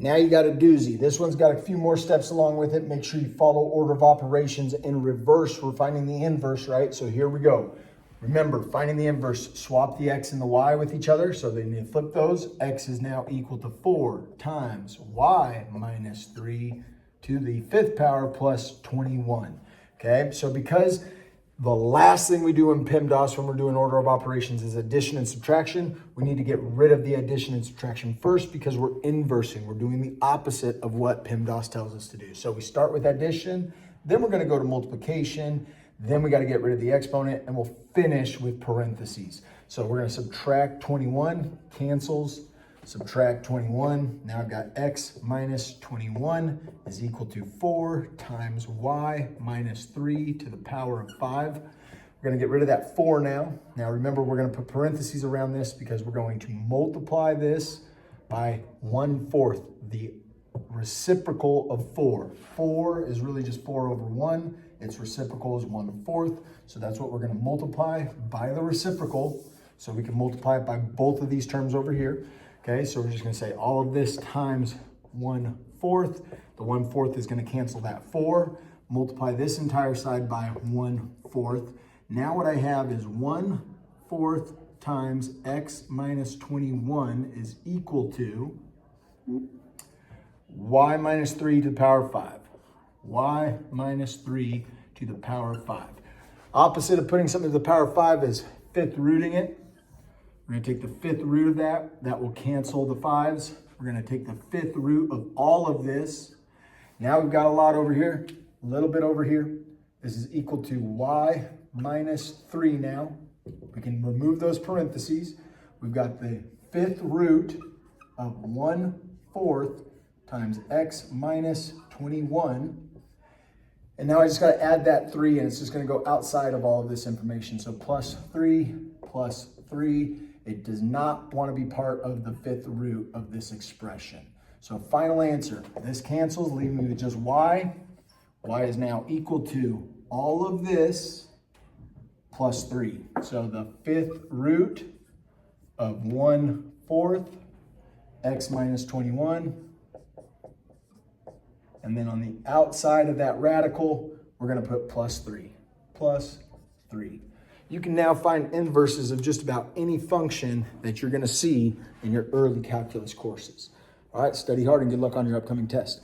Now you got a doozy. This one's got a few more steps along with it. Make sure you follow order of operations in reverse. We're finding the inverse, right? So here we go. Remember, finding the inverse, swap the x and the y with each other. So they need to flip those. X is now equal to 4 times y minus 3 to the 5th power plus 21. Okay, so because the last thing we do in PEMDAS when we're doing order of operations is addition and subtraction, we need to get rid of the addition and subtraction first because we're inversing. We're doing the opposite of what PEMDAS tells us to do. So we start with addition, then we're going to go to multiplication, then we got to get rid of the exponent, and we'll finish with parentheses. So we're going to subtract 21, cancels, subtract 21. Now I've got x minus 21 is equal to 4 times y minus 3 to the power of 5. We're going to get rid of that 4 now. Now remember, we're going to put parentheses around this because we're going to multiply this by 1/4, the reciprocal of 4. 4 is really just 4 over 1. Its reciprocal is 1/4. So that's what we're going to multiply by the reciprocal. So we can multiply it by both of these terms over here. Okay, so we're just going to say all of this times 1/4. The 1/4 is going to cancel that 4. Multiply this entire side by 1/4. Now what I have is 1/4 times x minus 21 is equal to y minus 3 to the power of 5. Y minus 3 to the power of 5. Opposite of putting something to the power of 5 is fifth rooting it. We're going to take the 5th root of that. That will cancel the 5s. We're going to take the 5th root of all of this. Now we've got a lot over here, a little bit over here. This is equal to y minus 3 now. We can remove those parentheses. We've got the 5th root of 1/4 times x minus 21. And now I just got to add that 3, and it's just going to go outside of all of this information. So plus 3 plus 3. It does not want to be part of the 5th root of this expression. So final answer, this cancels, leaving me with just y. Y is now equal to all of this plus 3. So the 5th root of 1/4 x minus 21. And then on the outside of that radical, we're going to put plus 3. Plus 3. You can now find inverses of just about any function that you're going to see in your early calculus courses. All right, study hard and good luck on your upcoming test.